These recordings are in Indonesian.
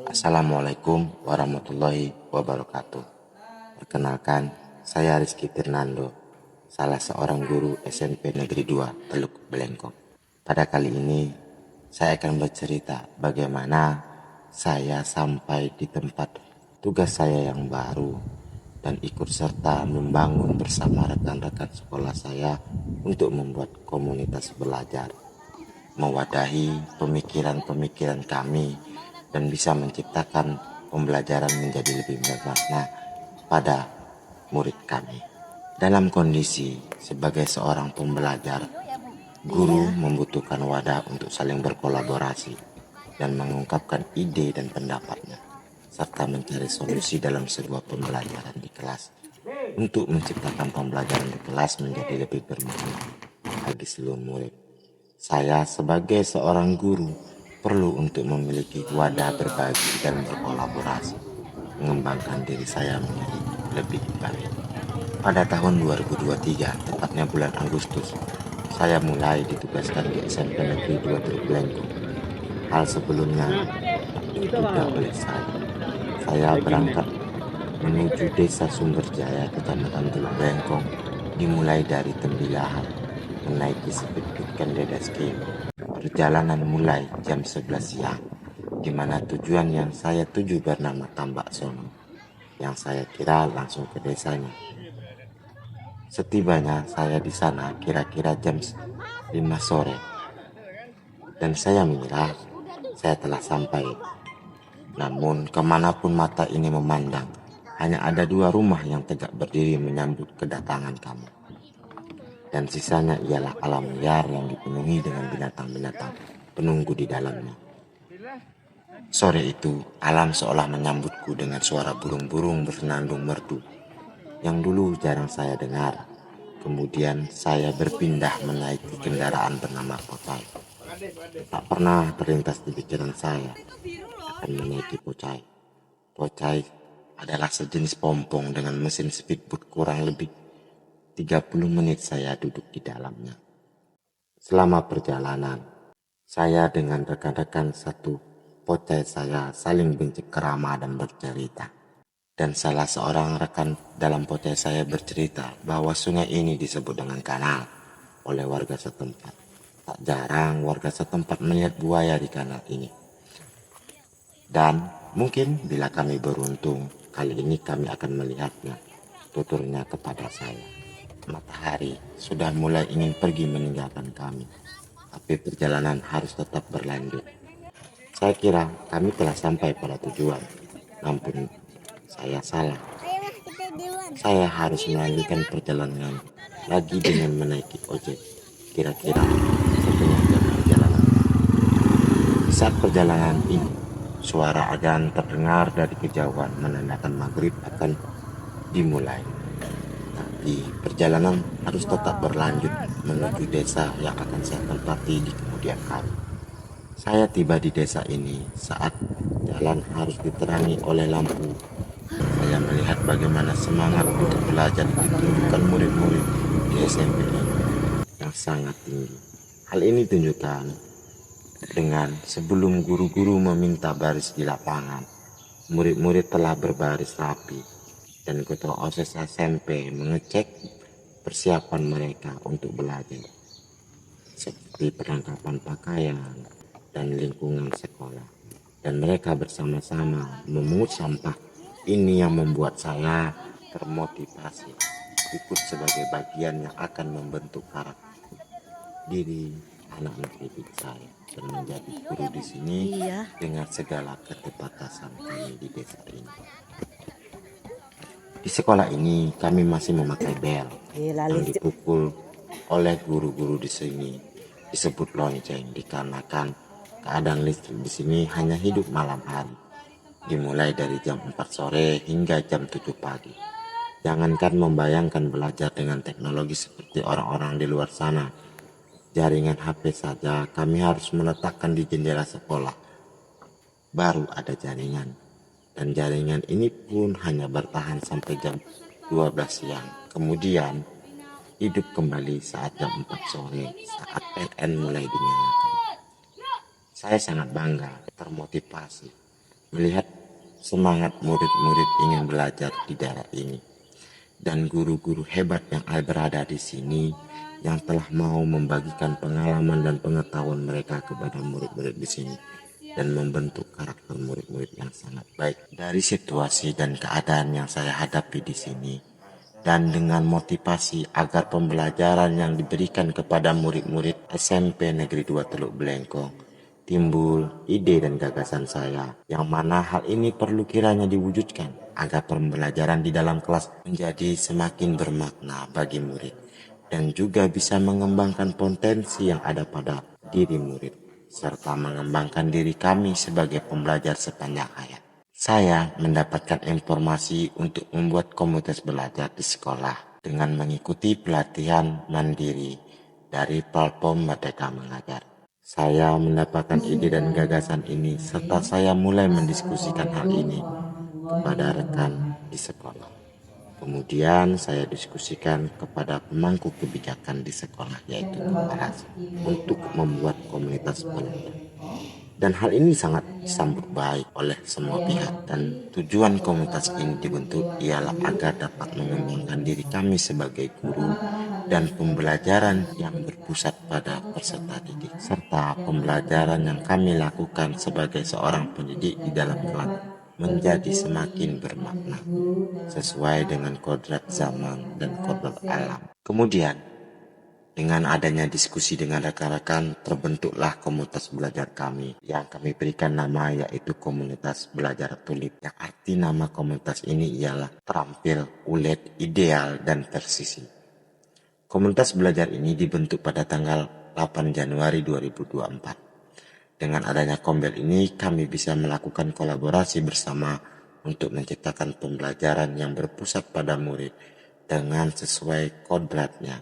Assalamualaikum warahmatullahi wabarakatuh. Perkenalkan, saya Rizky Fernando, salah seorang guru SMP Negeri 2 Teluk Belengkong. Pada kali ini, saya akan bercerita bagaimana saya sampai di tempat tugas saya yang baru dan ikut serta membangun bersama rekan-rekan sekolah saya untuk membuat komunitas belajar, mewadahi pemikiran-pemikiran kami dan bisa menciptakan pembelajaran menjadi lebih bermakna pada murid kami. Dalam kondisi sebagai seorang pembelajar, guru membutuhkan wadah untuk saling berkolaborasi dan mengungkapkan ide dan pendapatnya, serta mencari solusi dalam sebuah pembelajaran di kelas untuk menciptakan pembelajaran di kelas menjadi lebih bermakna bagi seluruh murid. Saya sebagai seorang guru perlu untuk memiliki wadah berbagi dan berkolaborasi, mengembangkan diri saya menjadi lebih baik. Pada tahun 2023, tepatnya bulan Agustus, saya mulai ditugaskan di SMP Negeri 2 Teluk Belengkong. Hal sebelumnya diduga oleh saya. Saya berangkat menuju Desa Sumberjaya, Kecamatan Teluk Belengkong, dimulai dari Tembilahan, menaiki speedboat Kendedeski. Perjalanan mulai jam 11 siang, di mana tujuan yang saya tuju bernama Tambak Sono, yang saya kira langsung ke desanya. Setibanya saya di sana kira-kira jam 5 sore, dan saya mengira saya telah sampai. Namun kemanapun mata ini memandang, hanya ada 2 rumah yang tegak berdiri menyambut kedatangan kami. Dan sisanya ialah alam liar yang dipenuhi dengan binatang-binatang penunggu di dalamnya. Sore itu, alam seolah menyambutku dengan suara burung-burung bersenandung merdu yang dulu jarang saya dengar. Kemudian saya berpindah menaiki kendaraan bernama Pocai. Tak pernah terlintas di pikiran saya akan menaiki Pocai. Pocai adalah sejenis pompong dengan mesin speedboat kurang lebih 30 menit saya duduk di dalamnya. Selama perjalanan, saya dengan rekan-rekan satu Pocai saya saling bercengkerama dan bercerita. Dan salah seorang rekan dalam Pocai saya bercerita bahwa sungai ini disebut dengan kanal oleh warga setempat. Tak jarang warga setempat melihat buaya di kanal ini. Dan mungkin bila kami beruntung, kali ini kami akan melihatnya, tuturnya kepada saya. Matahari sudah mulai ingin pergi meninggalkan kami, tapi perjalanan harus tetap berlanjut. Saya kira kami telah sampai pada tujuan, namun saya salah. Saya harus melanjutkan perjalanan lagi dengan menaiki ojek, kira-kira setengah jam perjalanan. Saat perjalanan ini, suara adzan terdengar dari kejauhan menandakan maghrib akan dimulai. Tapi perjalanan harus tetap berlanjut menuju desa yang akan saya tempati di kemudian hari. Saya tiba di desa ini saat jalan harus diterangi oleh lampu. Saya melihat bagaimana semangat untuk belajar ditunjukkan murid-murid di SMP ini yang sangat tinggi. Hal ini tunjukkan dengan sebelum guru-guru meminta baris di lapangan, murid-murid telah berbaris rapi. Dan ketua OSIS SMP mengecek persiapan mereka untuk belajar, seperti perlengkapan pakaian dan lingkungan sekolah. Dan mereka bersama-sama memungut sampah. Ini yang membuat saya termotivasi ikut sebagai bagian yang akan membentuk karakter diri anak-anak didik saya dan menjadi guru di sini dengan segala keterbatasan kami di desa ini. Di sekolah ini kami masih memakai bel yang dipukul oleh guru-guru di sini disebut lonceng dikarenakan keadaan listrik di sini hanya hidup malam hari, dimulai dari jam 4 sore hingga jam 7 pagi. Jangankan membayangkan belajar dengan teknologi seperti orang-orang di luar sana, jaringan HP saja kami harus meletakkan di jendela sekolah baru ada jaringan. Dan jaringan ini pun hanya bertahan sampai jam 12 siang. Kemudian hidup kembali saat jam 4 sore saat PLN mulai dinyalakan. Saya sangat bangga, termotivasi melihat semangat murid-murid ingin belajar di daerah ini, dan guru-guru hebat yang berada di sini yang telah mau membagikan pengalaman dan pengetahuan mereka kepada murid-murid di sini dan membentuk karakter murid-murid yang sangat baik. Dari situasi dan keadaan yang saya hadapi di sini, dan dengan motivasi agar pembelajaran yang diberikan kepada murid-murid SMP Negeri 2 Teluk Belengkong, timbul ide dan gagasan saya, yang mana hal ini perlu kiranya diwujudkan agar pembelajaran di dalam kelas menjadi semakin bermakna bagi murid dan juga bisa mengembangkan potensi yang ada pada diri murid serta mengembangkan diri kami sebagai pembelajar sepanjang hayat. Saya mendapatkan informasi untuk membuat komunitas belajar di sekolah dengan mengikuti pelatihan mandiri dari platform Merdeka Mengajar. Saya mendapatkan ide dan gagasan ini serta saya mulai mendiskusikan hal ini kepada rekan di sekolah. Kemudian saya diskusikan kepada pemangku kebijakan di sekolah, yaitu kepala, untuk membuat komunitas belajar. Dan hal ini sangat disambut baik oleh semua pihak, dan tujuan komunitas ini dibentuk ialah agar dapat mengembangkan diri kami sebagai guru dan pembelajaran yang berpusat pada peserta didik, serta pembelajaran yang kami lakukan sebagai seorang pendidik di dalam kelas menjadi semakin bermakna sesuai dengan kodrat zaman dan kodrat alam. Kemudian, dengan adanya diskusi dengan rekan-rekan, terbentuklah komunitas belajar kami yang kami berikan nama yaitu Komunitas Belajar Tulip. Yang arti nama komunitas ini ialah terampil, ulet, ideal, dan presisi. Komunitas belajar ini dibentuk pada tanggal 8 Januari 2024. Dengan adanya kombel ini, kami bisa melakukan kolaborasi bersama untuk menciptakan pembelajaran yang berpusat pada murid dengan sesuai kodratnya,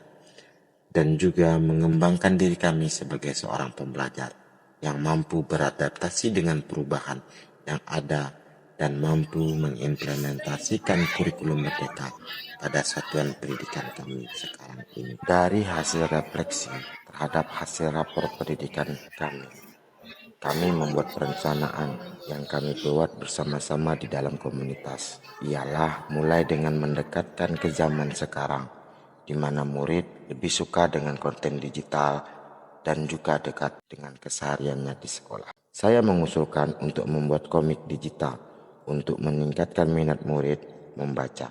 dan juga mengembangkan diri kami sebagai seorang pembelajar yang mampu beradaptasi dengan perubahan yang ada dan mampu mengimplementasikan kurikulum merdeka pada satuan pendidikan kami sekarang ini. Dari hasil refleksi terhadap hasil rapor pendidikan kami membuat perencanaan yang kami buat bersama-sama di dalam komunitas. Ialah mulai dengan mendekatkan ke zaman sekarang, di mana murid lebih suka dengan konten digital dan juga dekat dengan kesehariannya di sekolah. Saya mengusulkan untuk membuat komik digital untuk meningkatkan minat murid membaca.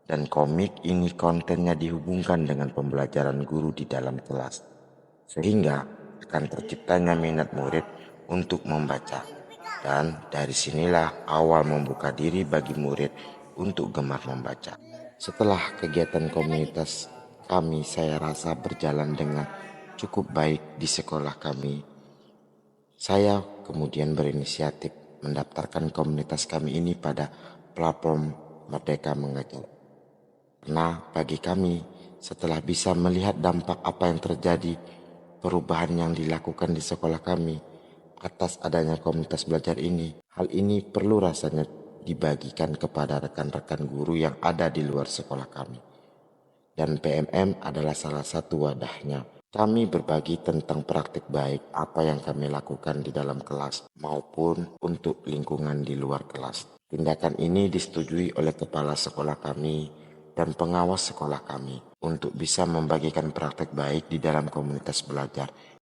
Dan komik ini kontennya dihubungkan dengan pembelajaran guru di dalam kelas, sehingga akan terciptanya minat murid untuk membaca. Dan dari sinilah awal membuka diri bagi murid untuk gemar membaca. Setelah kegiatan komunitas kami, saya rasa berjalan dengan cukup baik di sekolah kami. Saya kemudian berinisiatif mendaftarkan komunitas kami ini pada platform Merdeka Mengajar. Karena bagi kami, setelah bisa melihat dampak apa yang terjadi, perubahan yang dilakukan di sekolah kami atas adanya komunitas belajar ini, hal ini perlu rasanya dibagikan kepada rekan-rekan guru yang ada di luar sekolah kami. Dan PMM adalah salah satu wadahnya. Kami berbagi tentang praktik baik apa yang kami lakukan di dalam kelas maupun untuk lingkungan di luar kelas. Tindakan ini disetujui oleh kepala sekolah kami dan pengawas sekolah kami untuk bisa membagikan praktek baik di dalam komunitas belajar